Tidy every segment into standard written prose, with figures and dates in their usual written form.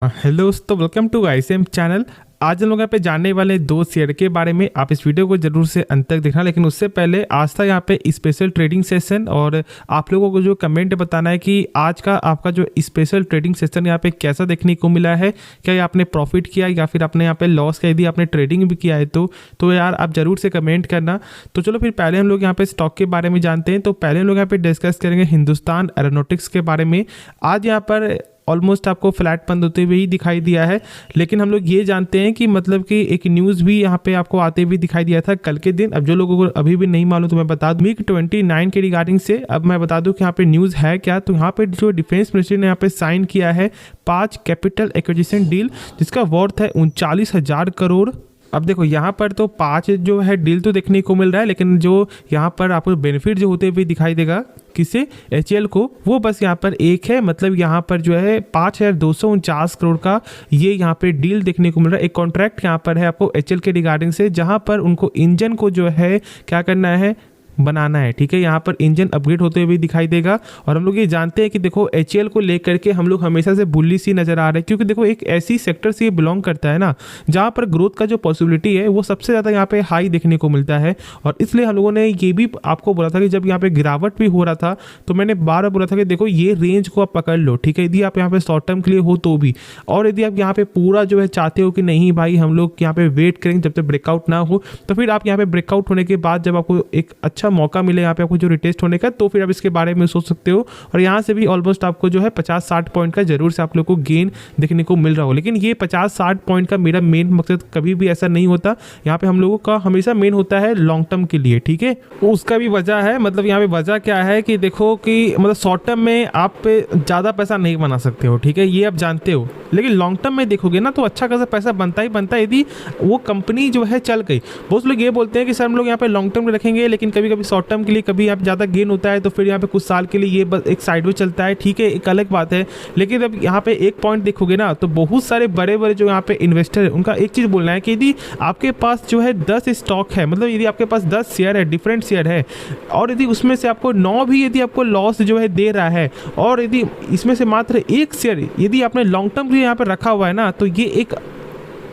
Hello दोस्तों, welcome to ICM channel. आज हम लोग यहाँ पे जानने वाले दो शेयर के बारे में। आप इस वीडियो को जरूर से अंत तक देखना, लेकिन उससे पहले आज था यहाँ पे स्पेशल ट्रेडिंग सेशन और आप लोगों को जो कमेंट बताना है कि आज का आपका जो स्पेशल ट्रेडिंग सेशन यहाँ पे कैसा देखने को मिला है। क्या ये आपने प्रॉफिट किया या फिर आपने यहाँ पे लॉस किया? यदि आपने ट्रेडिंग भी किया है तो यार आप जरूर से कमेंट करना। तो चलो फिर पहले हम लोग यहाँ पे स्टॉक के बारे में जानते हैं। तो पहले हम लोग यहाँ पे डिस्कस करेंगे हिंदुस्तान एरोनॉटिक्स के बारे में। आज यहाँ पर ऑलमोस्ट आपको फ्लैट बंद होते हुए ही दिखाई दिया है, लेकिन हम लोग ये जानते हैं कि मतलब कि एक न्यूज़ भी यहाँ पे आपको आते हुए दिखाई दिया था कल के दिन। अब जो लोगों को अभी भी नहीं मालूम तो मैं बता दूं MiG-29 के रिगार्डिंग से। अब मैं बता दूं कि यहाँ पे न्यूज़ है क्या। तो यहाँ पे जो डिफेंस मिनिस्ट्री ने यहाँ पे साइन किया है 5 कैपिटल एक्विजिशन डील, जिसका वर्थ है 39,000 करोड़। अब देखो यहाँ पर तो 5 जो है डील तो देखने को मिल रहा है, लेकिन जो यहाँ पर आपको बेनिफिट जो होते हुए दिखाई देगा किसे, एचएल को, वो बस यहाँ पर एक है। मतलब यहाँ पर जो है 5,249 करोड़ का ये यहाँ पे डील देखने को मिल रहा है। एक कॉन्ट्रैक्ट यहाँ पर है आपको एचएल के रिगार्डिंग से, जहाँ पर उनको इंजन को जो है क्या करना है, बनाना है। ठीक है, यहाँ पर इंजन अपग्रेड होते हुए दिखाई देगा। और हम लोग ये जानते हैं कि देखो एचएल को लेकर के हम लोग हमेशा से बुल्ली सी नजर आ रहे हैं, क्योंकि देखो एक ऐसी सेक्टर से ये बिलोंग करता है ना जहाँ पर ग्रोथ का जो पॉसिबिलिटी है वो सबसे ज़्यादा यहाँ पे हाई देखने को मिलता है। और इसलिए हम लोगों ने ये भी आपको बोला था कि जब यहाँ पे गिरावट भी हो रहा था तो मैंने बार बोला था कि देखो ये रेंज को आप पकड़ लो। ठीक है, यदि आप यहाँ पे शॉर्ट टर्म के लिए हो तो भी, और यदि आप यहाँ पे पूरा जो है चाहते हो कि नहीं भाई हम लोग यहाँ पे वेट करेंगे जब तक ब्रेकआउट ना हो, तो फिर आप यहाँ पे ब्रेकआउट होने के बाद जब आपको एक अच्छा मौका मिले यहाँ पे आपको जो रिटेस्ट होने का, तो फिर आप इसके बारे में सोच सकते हो। और यहाँ से भी ऑलमोस्ट आपको जो है 50-60 पॉइंट का जरूर से आप लोग को गेन देखने को मिल रहा हो। लेकिन ये 50-60 पॉइंट का मेरा मेन मकसद कभी भी ऐसा नहीं होता। यहाँ पे हम लोगों का हमेशा मेन होता है लॉन्ग टर्म के लिए। ठीक है, तो उसका भी वजह है। मतलब यहाँ पे वजह क्या है कि देखो कि मतलब शॉर्ट टर्म में आप ज़्यादा पैसा नहीं बना सकते हो, ठीक है, ये आप जानते हो। लेकिन लॉन्ग टर्म में देखोगे ना तो अच्छा खासा पैसा बनता ही बनता है यदि वो कंपनी जो है चल गई। बहुत लोग ये बोलते हैं कि सर हम लोग यहाँ पे लॉन्ग टर्म में रखेंगे, लेकिन कभी कभी शॉर्ट टर्म के लिए कभी यहाँ पे ज़्यादा गेन होता है तो फिर यहाँ पे कुछ साल के लिए ये बस एक साइड में चलता है। ठीक है, एक अलग बात है। लेकिन अब यहाँ पे एक पॉइंट देखोगे ना तो बहुत सारे बड़े बड़े जो यहाँ पे इन्वेस्टर है उनका एक चीज़ बोलना है कि यदि आपके पास जो है 10 स्टॉक है, मतलब यदि आपके पास 10 शेयर है, डिफरेंट शेयर है, और यदि उसमें से आपको 9 भी यदि आपको लॉस जो है दे रहा है, और यदि इसमें से मात्र एक शेयर यदि आपने लॉन्ग टर्म के लिए यहाँ पे रखा हुआ है ना, तो ये एक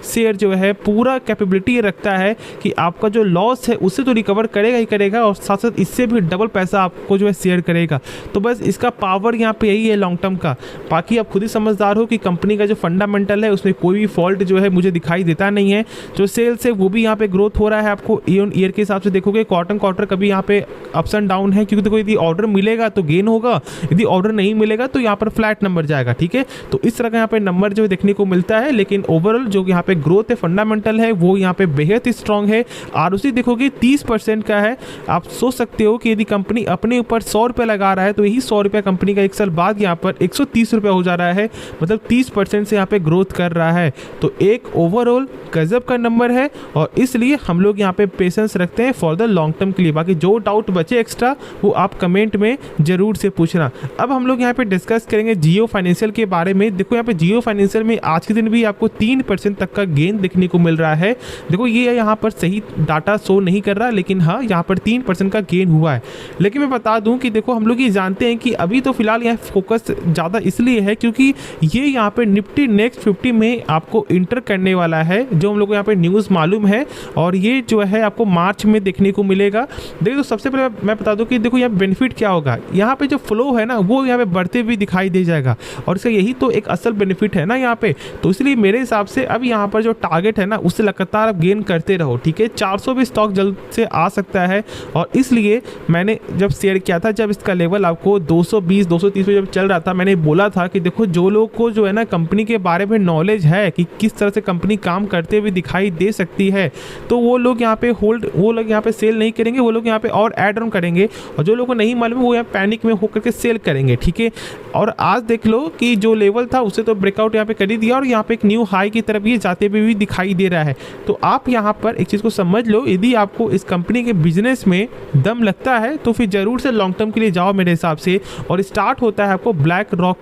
शेयर जो है पूरा कैपेबिलिटी ये रखता है कि आपका जो लॉस है उससे तो रिकवर करेगा ही करेगा, और साथ साथ इससे भी डबल पैसा आपको जो है शेयर करेगा। तो बस इसका पावर यहाँ पे यही है लॉन्ग टर्म का। बाकी आप खुद ही समझदार हो कि कंपनी का जो फंडामेंटल है उसमें कोई भी फॉल्ट जो है मुझे दिखाई देता नहीं है। जो सेल्स है वो भी यहाँ पे ग्रोथ हो रहा है। आपको ईयर के हिसाब से देखोगे क्वार्टर कभी यहाँ पे अप्स एंड डाउन है, क्योंकि देखो यदि ऑर्डर मिलेगा तो गेन होगा, यदि ऑर्डर नहीं मिलेगा तो यहाँ पर फ्लैट नंबर जाएगा। ठीक है, तो इस तरह का यहाँ पे नंबर जो देखने को मिलता है। लेकिन ओवरऑल जो यहाँ पे ग्रोथ है, फंडामेंटल है, वो यहाँ पे बेहद ही स्ट्रांग है। आरओसी देखोगे 30% का है। आप सोच सकते हो कि यदि कंपनी अपने ऊपर 100 रुपये लगा रहा है तो यही 100 रुपये कंपनी का एक साल बाद यहाँ पर 130 रुपये हो जा रहा है। मतलब 30% से यहाँ पे ग्रोथ कर रहा है। तो एक ओवरऑल गजब का नंबर है, और इसलिए हम लोग यहाँ पे पेशेंस रखते हैं फॉर द लॉन्ग टर्म के लिए। बाकी जो डाउट बचे एक्स्ट्रा वो आप कमेंट में जरूर से पूछना। अब हम लोग यहाँ पे डिस्कस करेंगे जियो फाइनेंशियल के बारे में। देखो यहाँ पे जियो फाइनेंशियल में आज के दिन भी आपको 3% तक का गेन देखने को मिल रहा है। देखो ये यहाँ पर सही डाटा शो नहीं कर रहा, लेकिन हाँ यहाँ पर 3% का गेन हुआ है। लेकिन मैं बता दूं कि देखो हम लोग ये जानते हैं कि अभी तो फिलहाल यहाँ फोकस ज़्यादा इसलिए है क्योंकि ये यहाँ पे निफ्टी नेक्स्ट 50 में आपको इंटर करने वाला है, जो हम लोग को यहाँ पे न्यूज़ मालूम है, और ये जो है आपको मार्च में देखने को मिलेगा। देखो सबसे पहले मैं बता दूं कि देखो यहाँ बेनिफिट क्या होगा। यहाँ पे जो फ्लो है ना वो यहाँ पे बढ़ते हुए दिखाई दे जाएगा, और इसका यही तो एक असल बेनिफिट है ना यहाँ पे। तो इसलिए मेरे हिसाब से अब यहाँ पर जो टारगेट है ना उससे लगातार आप गेन करते रहो। ठीक है, 400 भी स्टॉक जल्द से आ सकता है, और इसलिए मैंने जब शेयर किया था, जब इसका लेवल आपको 220-230 पे जब चल रहा था, मैंने बोला था कि देखो जो लोग को जो है ना कंपनी के बारे में नॉलेज है कि किस तरह से कंपनी काम करते हुए दिखाई दे सकती है, तो वो लोग यहाँ पे होल्ड, वो लोग यहाँ पे सेल नहीं करेंगे, वो लोग यहाँ पे और एड ऑन करेंगे, और जो लोगों को नहीं मालूम वो यहाँ पैनिक में होकर के सेल करेंगे। ठीक है, और आज देख लो कि जो लेवल था उससे तो ब्रेकआउट यहाँ पे कर ही दिया, और यहाँ पे एक न्यू हाई की तरफ ये जाते हुए भी दिखाई दे रहा है। तो आप यहाँ पर एक चीज़ को समझ लो, यदि आपको इस कंपनी के बिजनेस में दम लगता है तो फिर जरूर से लॉन्ग टर्म के लिए जाओ मेरे हिसाब से। और स्टार्ट होता है आपको ब्लैक रॉक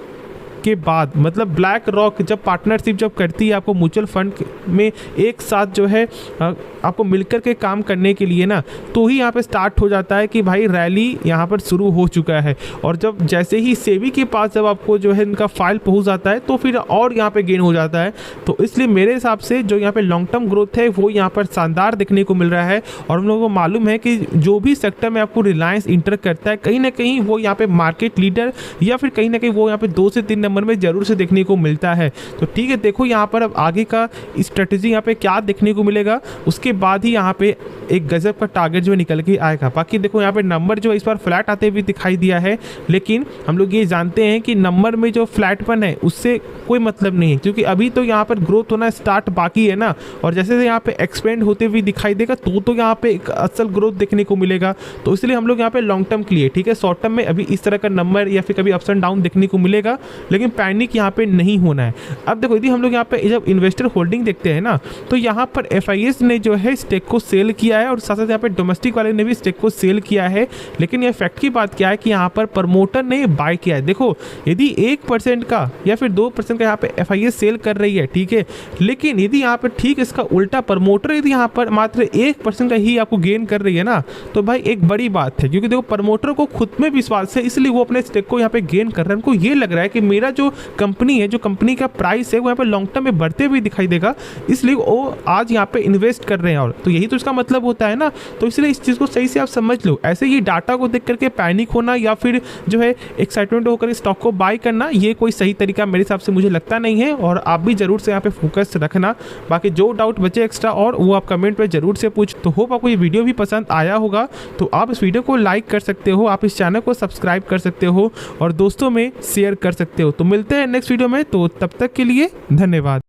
के बाद, मतलब ब्लैक रॉक जब पार्टनरशिप जब करती है आपको म्यूचुअल फंड में एक साथ जो है आपको मिलकर के काम करने के लिए ना, तो ही यहाँ पे स्टार्ट हो जाता है कि भाई रैली यहाँ पर शुरू हो चुका है। और जब जैसे ही सेबी के पास जब आपको जो है इनका फाइल पहुँच जाता है तो फिर और यहाँ पे गेन हो जाता है। तो इसलिए मेरे हिसाब से जो यहाँ पे लॉन्ग टर्म ग्रोथ है वो यहाँ पर शानदार देखने को मिल रहा है। और हम लोगों को मालूम है कि जो भी सेक्टर में आपको रिलायंस इंटर करता है कहीं ना कहीं वो यहाँ पे मार्केट लीडर या फिर कहीं ना कहीं वो यहाँ पे 2 से 3 नंबर में जरूर से देखने को मिलता है। तो ठीक है, देखो यहाँ पर अब आगे का स्ट्रेटेजी यहाँ पे क्या देखने को मिलेगा, उसके बाद ही यहाँ पे एक गजब का टारगेट जो निकल के आएगा। बाकी देखो यहाँ पे नंबर जो इस बार फ्लैट आते हुए दिखाई दिया है, लेकिन हम लोग ये जानते हैं कि नंबर में जो फ्लैटपन है उससे कोई मतलब नहीं है, क्योंकि अभी तो यहाँ पर ग्रोथ होना स्टार्ट बाकी है ना। और जैसे यहाँ पे एक्सपेंड होते हुए दिखाई देगा तो यहाँ पे एक असल ग्रोथ देखने को मिलेगा। तो इसलिए हम लोग यहाँ पे लॉन्ग टर्म के लिए, ठीक है, शॉर्ट टर्म में अभी इस तरह का नंबर या फिर कभी अप्स एंड डाउन देखने को मिलेगा, लेकिन पैनिक यहाँ पे नहीं होना है। अब देखो यदि हम लोग यहाँ पे जब इन्वेस्टर होल्डिंग देखते हैं ना, तो यहाँ पर FIS ने जो है स्टेक को सेल किया है और साथ साथ यहाँ पे डोमेस्टिक वाले ने भी स्टेक को सेल किया है। लेकिन ये फैक्ट की बात क्या है कि यहाँ पर प्रमोटर ने बाय किया है। देखो यदि 1% का या फिर 2% का यहाँ पे FIS सेल कर रही है, ठीक है, लेकिन यदि यहाँ पर ठीक इसका उल्टा प्रमोटर यदि यहाँ पर मात्र 1% का ही आपको गेन कर रही है ना, तो भाई एक बड़ी बात है, क्योंकि देखो प्रमोटर को खुद में विश्वास है, इसलिए वो अपने स्टेक को यहाँ पे गेन कर रहा है। उनको ये लग रहा है कि मेरा जो कंपनी है, जो कंपनी का प्राइस है वो यहाँ पे लॉन्ग टर्म में बढ़ते हुए दिखाई देगा, इसलिए वो आज यहाँ पे इन्वेस्ट कर रहे हैं। और तो यही तो इसका मतलब होता है ना। तो इसलिए इस चीज़ को सही से आप समझ लो। ऐसे ही डाटा को देख करके पैनिक होना या फिर जो है एक्साइटमेंट होकर स्टॉक को बाय करना, ये कोई सही तरीका मेरे हिसाब से मुझे लगता नहीं है। और आप भी जरूर से यहाँ पे फोकस रखना। बाकी जो डाउट बचे एक्स्ट्रा और वो आप कमेंट पे जरूर से पूछ। तो होप आपको ये वीडियो भी पसंद आया होगा, तो आप इस वीडियो को लाइक कर सकते हो, आप इस चैनल को सब्सक्राइब कर सकते हो और दोस्तों में शेयर कर सकते हो। तो मिलते हैं नेक्स्ट वीडियो में, तो तब तक के लिए धन्यवाद।